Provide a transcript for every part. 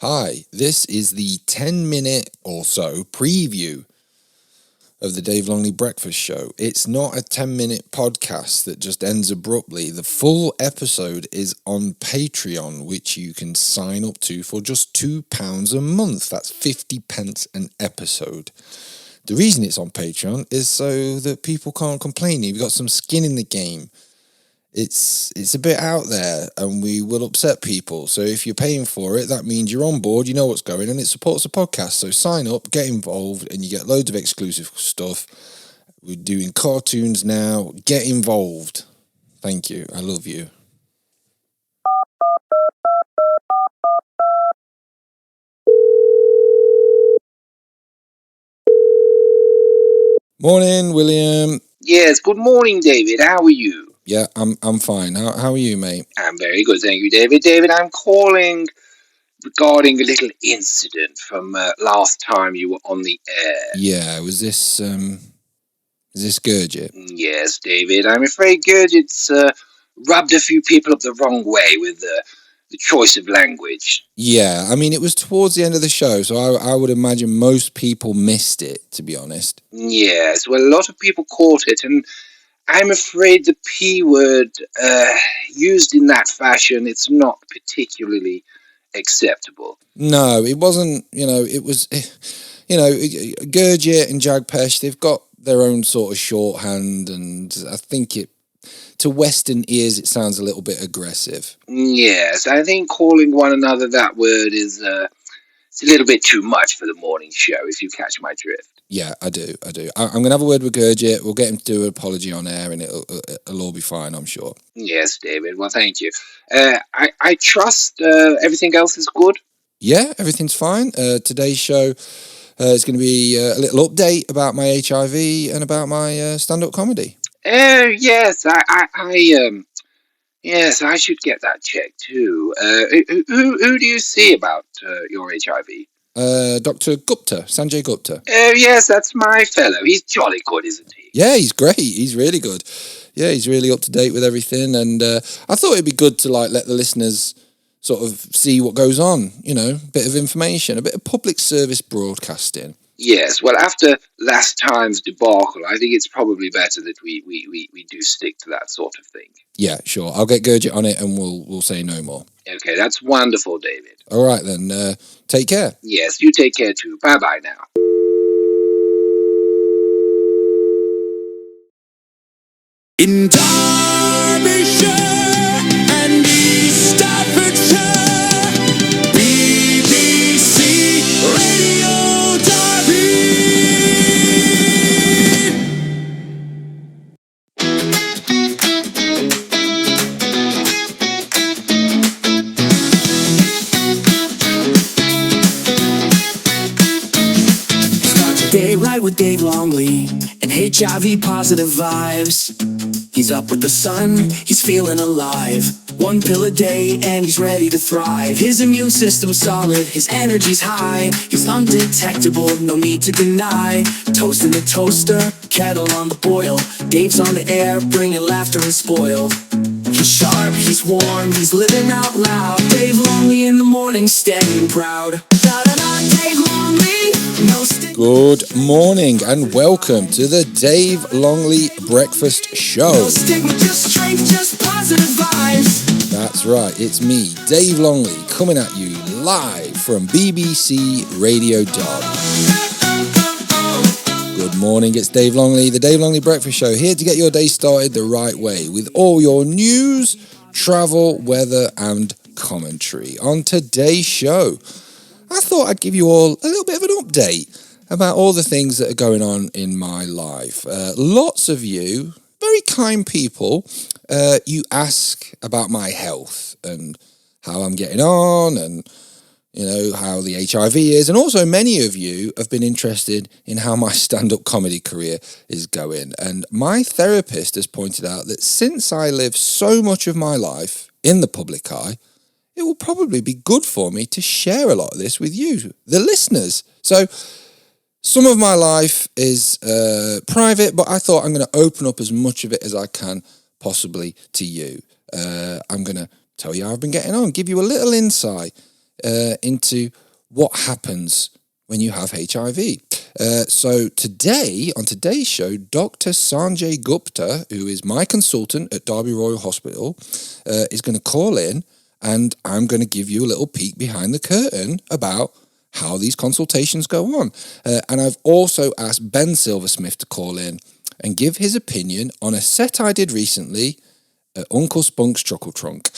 Hi, this is the 10-minute or so preview of the Dave Longley Breakfast Show. It's not a 10-minute podcast that just ends abruptly. The full episode is on Patreon, which you can sign up to for just £2 a month. That's 50 pence an episode. The reason it's on Patreon is so that people can't complain. You've got some skin in the game. It's a bit out there and we will upset people. So if you're paying for it, that means you're on board, you know what's going on, and it supports the podcast. So sign up, get involved, and you get loads of exclusive stuff. We're doing cartoons now. Get involved. Thank you. I love you. Morning, William. Yes, good morning, David. How are you? Yeah, I'm fine. How are you, mate? I'm very good, thank you, David. David, I'm calling regarding a little incident from last time you were on the air. Yeah, was this Gurgit? Yes, David. I'm afraid Gurgit's rubbed a few people up the wrong way with the choice of language. Yeah, I mean, it was towards the end of the show, so I would imagine most people missed it, to be honest. Yes, well, a lot of people caught it, and I'm afraid the P word used in that fashion, it's not particularly acceptable. No, it wasn't, it was, Gurgit and Jagpesh, they've got their own sort of shorthand, and I think to Western ears, it sounds a little bit aggressive. Yes, I think calling one another that word is it's a little bit too much for the morning show, if you catch my drift. Yeah, I do. I'm going to have a word with Gurgit. We'll get him to do an apology on air, and it'll all be fine, I'm sure. Yes, David. Well, thank you. I trust everything else is good? Yeah, everything's fine. Today's show is going to be a little update about my HIV and about my stand-up comedy. Yes, yes, I should get that checked too. Who do you see about your HIV? Dr. Gupta, Sanjay Gupta. Yes, that's my fellow. He's jolly good, isn't he? Yeah, he's great. He's really good. Yeah, he's really up to date with everything. And I thought it'd be good to let the listeners sort of see what goes on, a bit of information, a bit of public service broadcasting. Yes, well, after last time's debacle, I think it's probably better that we do stick to that sort of thing. Yeah, sure. I'll get Gurgit on it and we'll say no more. Okay, that's wonderful, David. All right, then. Take care. Yes, you take care too. Bye-bye now. In Derbyshire and East Staffordshire, BBC Radio Derby. Start your day right with Dave Longley and HIV positive vibes. He's up with the sun, he's feeling alive. One pill a day and he's ready to thrive. His immune system's solid, his energy's high. He's undetectable, no need to deny. Toast in the toaster, kettle on the boil. Dave's on the air, bringing laughter and spoil. He's sharp, he's warm, he's living out loud. Dave Longley in the morning, steady and proud. Da-da-da, Dave Longley, no stick. Good morning and welcome to the Dave Longley Breakfast Show. No stigma, just strength, just positive vibes. That's right, it's me, Dave Longley, coming at you live from BBC Radio Derby. Good morning, it's Dave Longley, the Dave Longley Breakfast Show, here to get your day started the right way with all your news, travel, weather and commentary. On today's show, I thought I'd give you all a little bit of an update about all the things that are going on in my life. Lots of you, very kind people, you ask about my health and how I'm getting on and, how the HIV is. And also many of you have been interested in how my stand-up comedy career is going. And my therapist has pointed out that since I live so much of my life in the public eye, it will probably be good for me to share a lot of this with you, the listeners. So some of my life is private, but I thought I'm going to open up as much of it as I can possibly to you. I'm going to tell you how I've been getting on, give you a little insight into what happens when you have HIV. So today, on today's show, Dr. Sanjay Gupta, who is my consultant at Derby Royal Hospital, is going to call in, and I'm going to give you a little peek behind the curtain about how these consultations go on. And I've also asked Ben Silversmith to call in and give his opinion on a set I did recently at Uncle Spunk's Chuckle Trunk.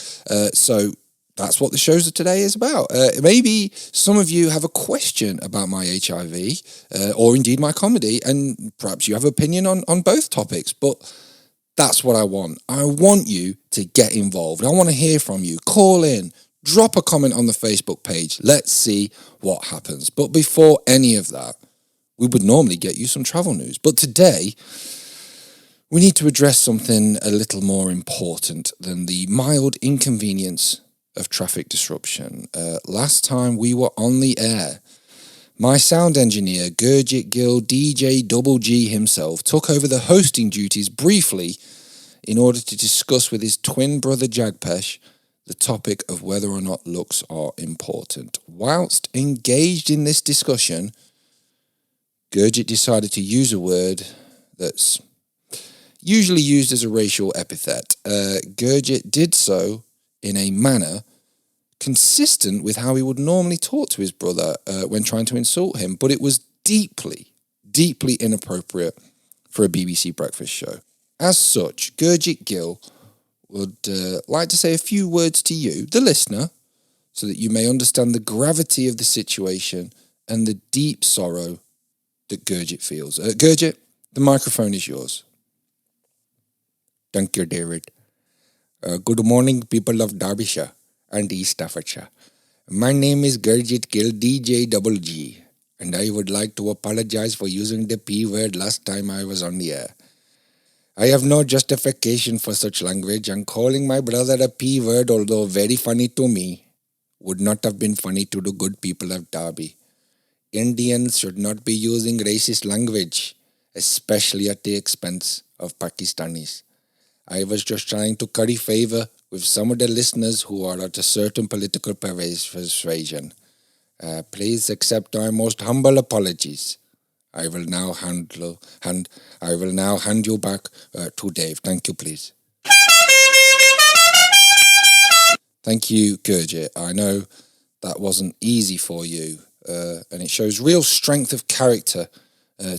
So that's what the show today is about. Maybe some of you have a question about my HIV or indeed my comedy, and perhaps you have an opinion on both topics, but that's what I want. I want you to get involved. I want to hear from you. Call in, drop a comment on the Facebook page. Let's see what happens. But before any of that, we would normally get you some travel news. But today, we need to address something a little more important than the mild inconvenience of traffic disruption. Last time we were on the air, my sound engineer, Gurjit Gill, DJ Double G himself, took over the hosting duties briefly in order to discuss with his twin brother Jagpesh the topic of whether or not looks are important. Whilst engaged in this discussion, Gurjit decided to use a word that's usually used as a racial epithet. Gurjit did so in a manner consistent with how he would normally talk to his brother when trying to insult him, but it was deeply, deeply inappropriate for a BBC breakfast show. As such, Gurjit Gill would like to say a few words to you, the listener, so that you may understand the gravity of the situation and the deep sorrow that Gurjit feels. Gurjit, the microphone is yours. Thank you, David. Good morning, people of Derbyshire and East Staffordshire. My name is Gurjit Gill, DJ Double G, and I would like to apologize for using the P word last time I was on the air. I have no justification for such language, and calling my brother a P word, although very funny to me, would not have been funny to the good people of Derby. Indians should not be using racist language, especially at the expense of Pakistanis. I was just trying to curry favor with some of the listeners who are at a certain political persuasion. Please accept our most humble apologies. I will now hand you back to Dave. Thank you, please. Thank you, Gurjit. I know that wasn't easy for you, and it shows real strength of character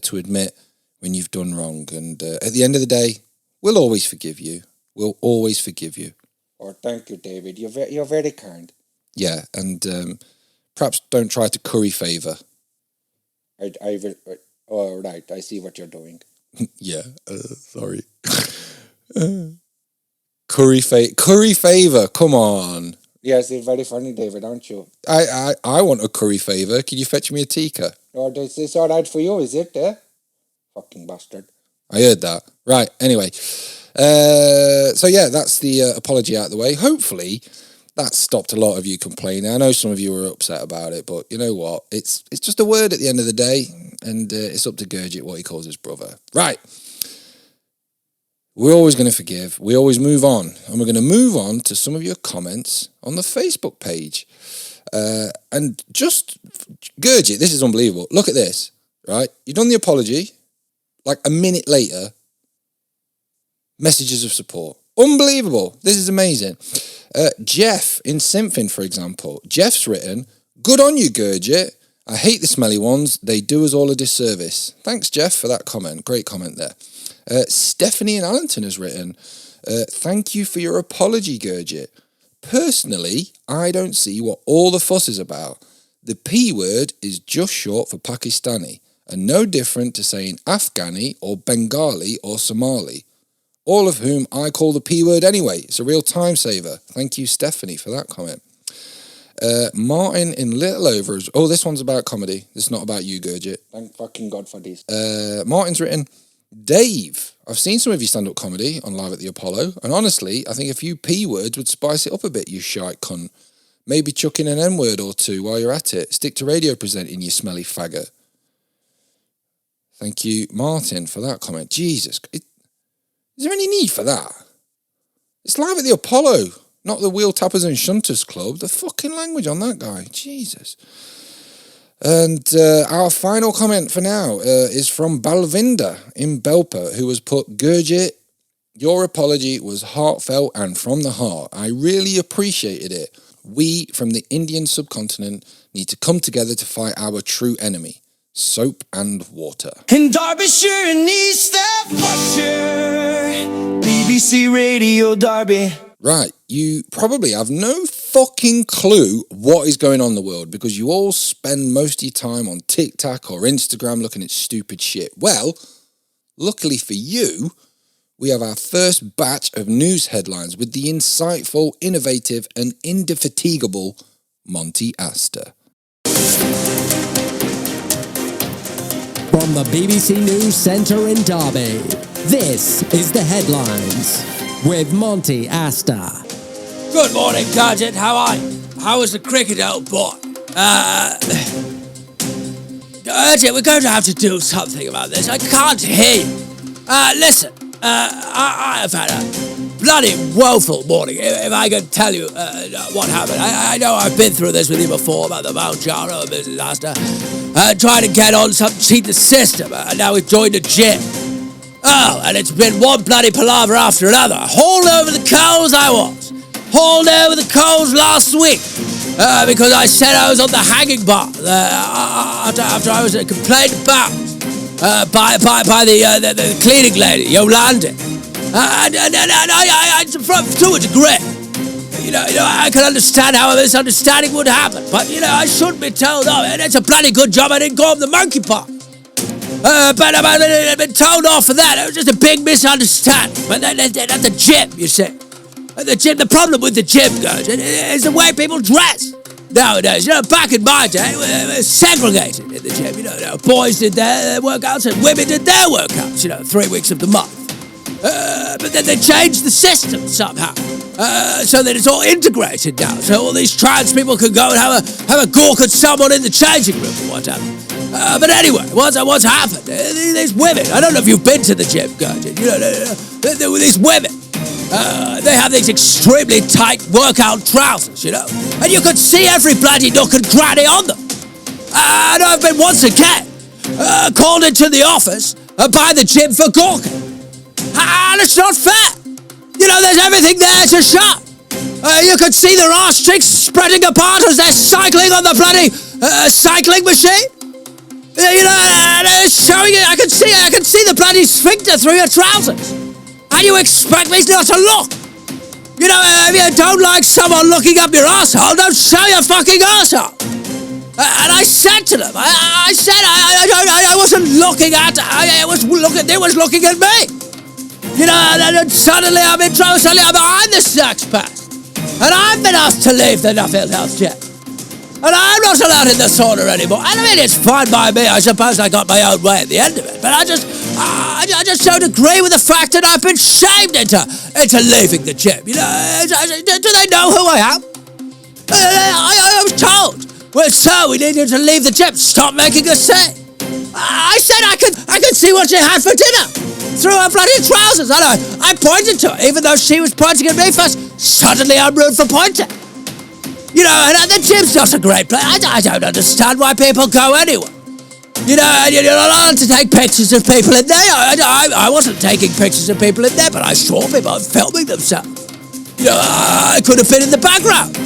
to admit when you've done wrong. And at the end of the day, we'll always forgive you. We'll always forgive you. Oh, thank you, David. You're very kind. Yeah, and perhaps don't try to curry favour. I will. Oh, right. I see what you're doing. Yeah, sorry. Curry favour, come on. Yes, it's very funny, David, aren't you? I want a curry favour. Can you fetch me a tikka? Oh, is this all right for you, is it? Fucking bastard. I heard that. Right, anyway. So yeah, that's the apology out of the way. Hopefully, that stopped a lot of you complaining. I know some of you were upset about it, but you know what? It's just a word at the end of the day, and it's up to Gurjit what he calls his brother. Right. We're always going to forgive. We always move on. And we're going to move on to some of your comments on the Facebook page. And just, Gurjit, this is unbelievable. Look at this, right? You've done the apology. Like a minute later, messages of support. Unbelievable. This is amazing. Jeff in Symphon, for example. Jeff's written, good on you, Gurjit. I hate the smelly ones. They do us all a disservice. Thanks, Jeff, for that comment. Great comment there. Stephanie in Allington has written, thank you for your apology, Gurjit. Personally, I don't see what all the fuss is about. The P word is just short for Pakistani and no different to saying Afghani or Bengali or Somali, all of whom I call the P word anyway. It's a real time saver. Thank you, Stephanie, for that comment. Martin in Littleover. Oh, this one's about comedy. This is not about you, Gurjit. Thank fucking God for this. Martin's written, Dave, I've seen some of your stand-up comedy on Live at the Apollo, and honestly, I think a few P words would spice it up a bit, you shite cunt. Maybe chuck in an N-word or two while you're at it. Stick to radio presenting, you smelly faggot. Thank you, Martin, for that comment. Jesus, is there any need for that? It's Live at the Apollo. Not the Wheel Tappers and Shunters Club. The fucking language on that guy. Jesus. And our final comment for now is from Balvinda in Belper, who has put, Gurjit, your apology was heartfelt and from the heart. I really appreciated it. We, from the Indian subcontinent, need to come together to fight our true enemy, soap and water. In Derbyshire and East Staffordshire, BBC Radio Derby. Right, you probably have no fucking clue what is going on in the world because you all spend most of your time on TikTok or Instagram looking at stupid shit. Well, luckily for you, we have our first batch of news headlines with the insightful, innovative and indefatigable Monty Astor. From the BBC News Centre in Derby, this is the headlines with Monty Astor. Good morning, Gurjit. How are you? How was the cricket, old boy? Gurjit, we're going to have to do something about this. I can't hear you. Listen, I have had a bloody woeful morning, if I can tell you what happened. I know I've been through this with you before about the Mount Jaro and Mrs. Astor. Trying to get on some cheat the system, and now we've joined a gym. Oh, and it's been one bloody palaver after another. Hauled over the coals I was. Hauled over the coals last week. Because I said I was on the hanging bar. After I was complained about by the cleaning lady, Yolanda. And I, to a degree, you know, I can understand how a misunderstanding would happen. But, I shouldn't be told off. And it's a bloody good job I didn't go up the monkey bar. But I've been told off for that. It was just a big misunderstanding. But at the gym, you see. At the gym, the problem with the gym, guys, is the way people dress. Nowadays, back in my day, we were segregated in the gym. Boys did their workouts and women did their workouts, 3 weeks of the month. But then they changed the system somehow, so that it's all integrated now. So all these trans people can go and have a gawk at someone in the changing room or whatever. But anyway, what's happened? These women, I don't know if you've been to the gym, Gurjit. These women, they have these extremely tight workout trousers, and you could see every bloody nook and cranny on them. And I've been once again called into the office by the gym for gawking. And it's not fair. There's everything there to show. You could see their arse cheeks spreading apart as they're cycling on the bloody cycling machine. And it's showing it. I can see the bloody sphincter through your trousers. And you expect me not to look? If you don't like someone looking up your arsehole, don't show your fucking arsehole. And I said to them, I wasn't looking at. They was looking at me. And suddenly I'm in trouble. Suddenly I'm behind the sex pass. And I've been asked to leave the Nuffield Health Gym. And I'm not allowed in the sauna anymore. And I mean, it's fine by me. I suppose I got my own way at the end of it. But I just don't agree with the fact that I've been shamed into leaving the gym. Do they know who I am? I was told. Well, so we needed to leave the gym. Stop making a scene. I said I could see what she had for dinner through her bloody trousers. I pointed to her, even though she was pointing at me first. Suddenly I'm rude for pointing. And the gym's not a great place. I don't understand why people go anywhere. And you're not allowed to take pictures of people in there. I wasn't taking pictures of people in there, but I saw people filming themselves. I could have been in the background.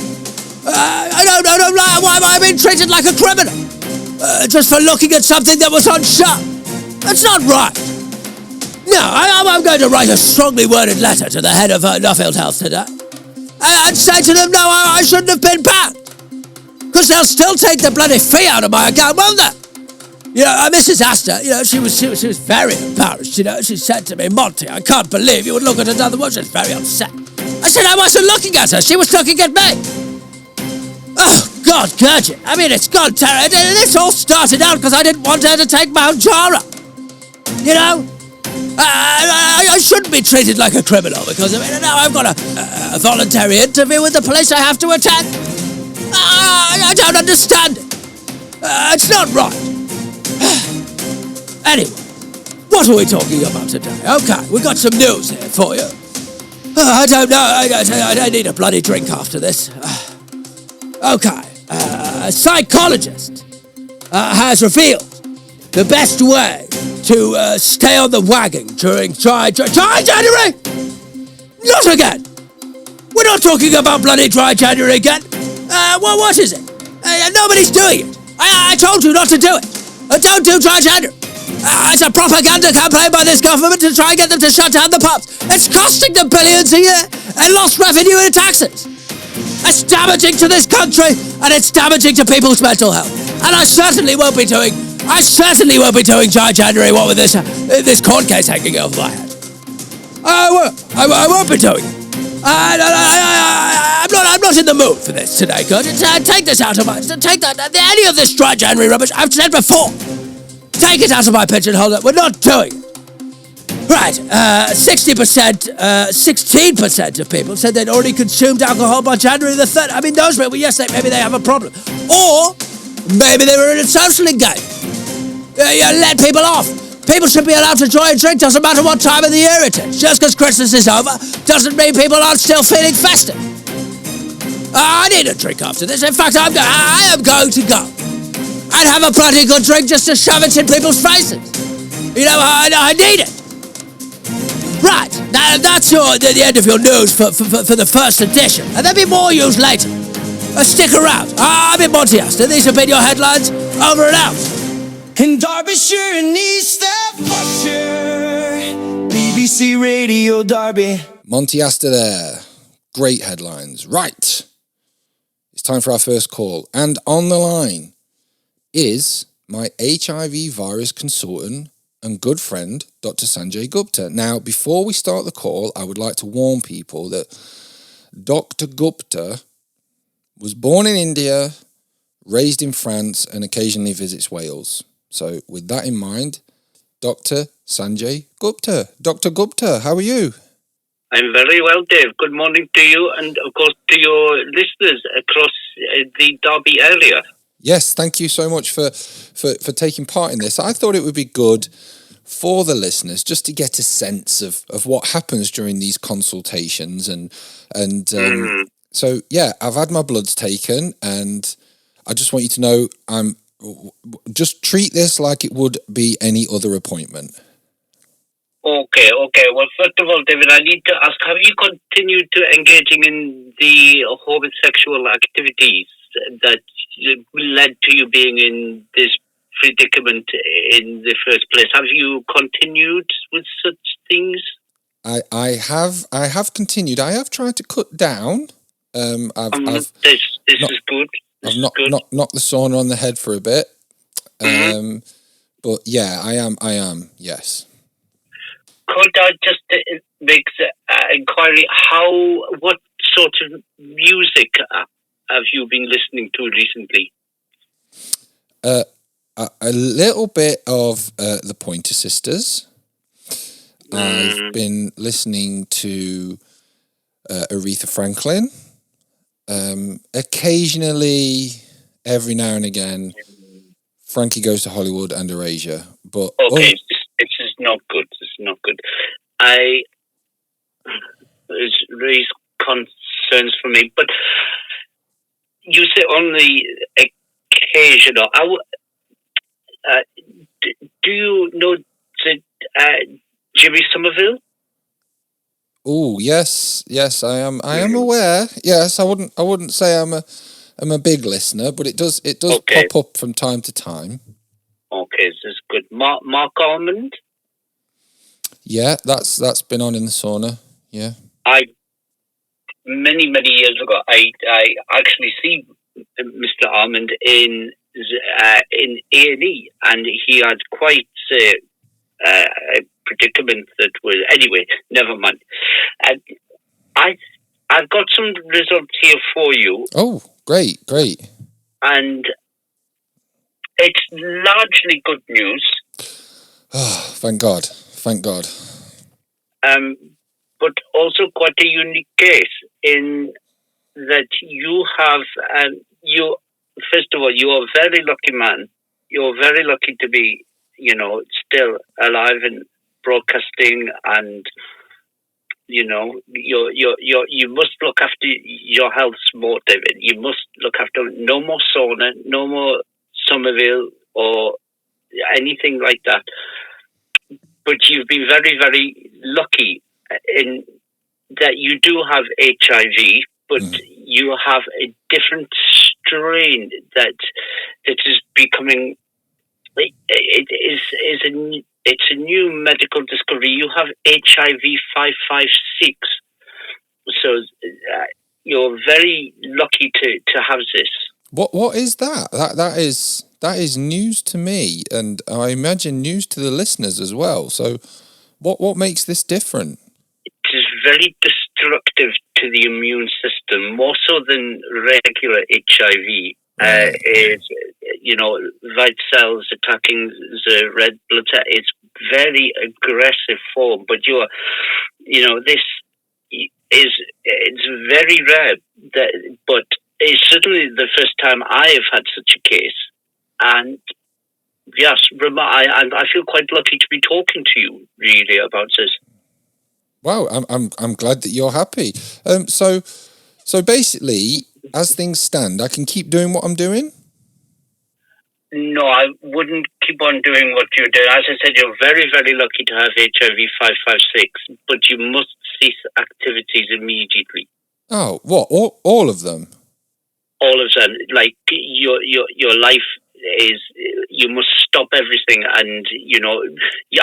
I don't know why am I being treated like a criminal? Just for looking at something that was on show. That's not right. No, I'm going to write a strongly worded letter to the head of Nuffield Health today. And say to them, no, I shouldn't have been banned. Because they'll still take the bloody fee out of my account, won't they? Mrs. Astor, she was very embarrassed, She said to me, Monty, I can't believe you would look at another woman. She was very upset. I said I wasn't looking at her. She was looking at me. Oh, God, Gurjit. I mean, it's gone terrible. This all started out because I didn't want her to take Mount Jara. I shouldn't be treated like a criminal because now I've got a voluntary interview with the police I have to attend. I don't understand it. It's not right. Anyway, what are we talking about today? Okay, we got some news here for you. I don't know. I don't need a bloody drink after this. Okay. A psychologist has revealed the best way to stay on the wagon during dry January. Not again. We're not talking about bloody dry January again. What is it? Nobody's doing it. I told you not to do it. Don't do dry January. It's a propaganda campaign by this government to try and get them to shut down the pubs. It's costing them billions a year and lost revenue in taxes. It's damaging to this country and it's damaging to people's mental health. And I certainly won't be doing dry January. What with this court case hanging over my head? I won't be doing it. I'm not in the mood for this today, good? Take this out of my... Take that... Any of this dry January rubbish, I've said before. Take it out of my pigeonhole. We're not doing it. Right, 16% of people said they'd already consumed alcohol by January the 3rd. I mean, those people, yes, maybe they have a problem. Or maybe they were in a socially game. You let people off. People should be allowed to enjoy a drink, doesn't matter what time of the year it is. Just because Christmas is over doesn't mean people aren't still feeling festive. I need a drink after this. In fact, I am going to go and have a bloody good drink just to shove it in people's faces. You know, I need it. Right, now that's the end of your news for the first edition. And there'll be more news later. Stick around. I've been Monty Astor. These have been your headlines. Over and out. In Derbyshire and East Staffordshire, BBC Radio Derby. Monty Astor there. Great headlines. Right. It's time for our first call. And on the line is my HIV virus consultant and good friend, Dr. Sanjay Gupta. Now, before we start the call, I would like to warn people that Dr. Gupta was born in India, raised in France, and occasionally visits Wales. So, with that in mind, Dr. Sanjay Gupta. Dr. Gupta, how are you? I'm very well, Dave. Good morning to you and, of course, to your listeners across the Derby area. Yes, thank you so much for taking part in this. I thought it would be good for the listeners just to get a sense of what happens during these consultations. So, yeah, I've had my bloods taken and I just want you to know just treat this like it would be any other appointment. Okay. Well, first of all, David, I need to ask, have you continued to engaging in the homosexual activities that led to you being in this predicament in the first place? Have you continued with such things? I have continued. I have tried to cut down. This is good. I've knocked the sauna on the head for a bit. But yeah, I am, yes. Could I just make the inquiry, what sort of music have you been listening to recently? A little bit of the Pointer Sisters. I've been listening to Aretha Franklin. Occasionally, every now and again, Frankie Goes to Hollywood and Erasure. But okay, this is not good. This is not good. It's raised concerns for me. But you say on the occasional. Do you know Jimmy Somerville? Oh yes, I am aware. Yes, I wouldn't say I'm a big listener, but it does pop up from time to time. Okay, this is good. Mark Almond. Yeah, that's been on in the sauna. Yeah. Many years ago, I actually see Mr. Almond in A&E, and he had quite a predicament that was... Anyway, never mind. I've got some results here for you. Oh, great. And it's largely good news. Oh, thank God. But also quite a unique case in that you have... First of all, you're a very lucky man. You're very lucky to be, still alive and broadcasting and You must look after your health more, David. You must look after no more sauna, no more Somerville or anything like that. But you've been very, very lucky in that you do have HIV, but you have a different strain that is becoming. It's a new medical discovery. You have HIV 556, so you're very lucky to have this. What is that? That is news to me, and I imagine news to the listeners as well. So, what makes this different? It is very destructive to the immune system, more so than regular HIV. Is white cells attacking the red blood cell. It's very aggressive form, but this it's very rare. But it's certainly the first time I have had such a case, and yes, I feel quite lucky to be talking to you really about this. Wow, I'm glad that you're happy. So basically, as things stand, I can keep doing what I'm doing? No, I wouldn't keep on doing what you're doing. As I said, you're very, very lucky to have HIV 556, but you must cease activities immediately. Oh, what? All of them? All of them. Like, your life is, you must stop everything. And,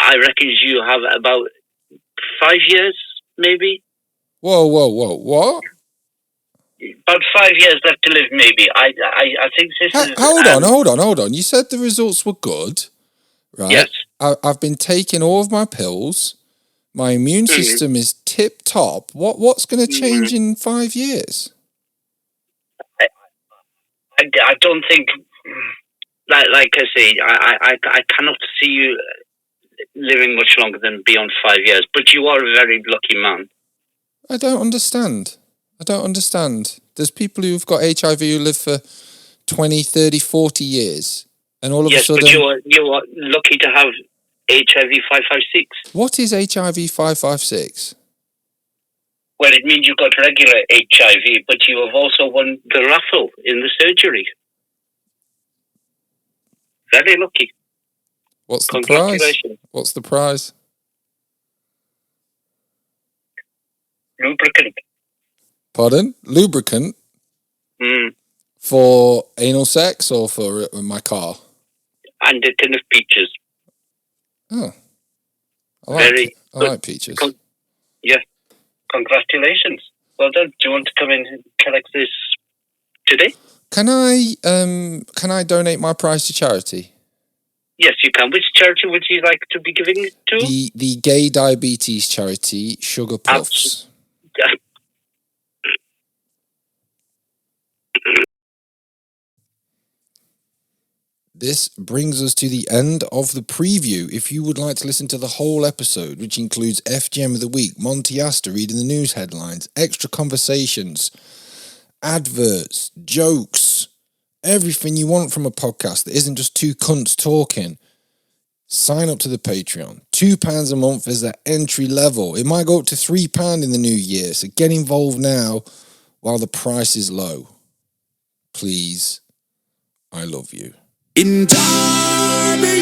I reckon you have about 5 years, maybe. Whoa, what? About 5 years left to live, maybe. I think this is... Hold on. You said the results were good, right? Yes. I've been taking all of my pills. My immune system is tip-top. What's going to change in 5 years? I don't think... Like I say, I cannot see you living much longer than beyond 5 years, but you are a very lucky man. I don't understand. There's people who've got HIV who live for 20, 30, 40 years. And all of a sudden... Yes, but you are lucky to have HIV 556. What is HIV 556? Well, it means you got regular HIV, but you have also won the raffle in the surgery. Very lucky. What's the prize? What's the prize? Lubricant. Pardon? Lubricant? For anal sex or for my car? And a tin of peaches. Oh. I like peaches. Yeah. Congratulations. Well done. Do you want to come in and collect this today? Can I donate my prize to charity? Yes, you can. Which charity would you like to be giving it to? The gay diabetes charity, Sugar Puffs. This brings us to the end of the preview. If you would like to listen to the whole episode, which includes FGM of the Week, Monty Astor reading the news headlines, extra conversations, adverts, jokes, everything you want from a podcast that isn't just two cunts talking, sign up to the Patreon. £2 a month is the entry level. It might go up to £3 in the new year, so get involved now while the price is low. Please, I love you. In Derbyshire.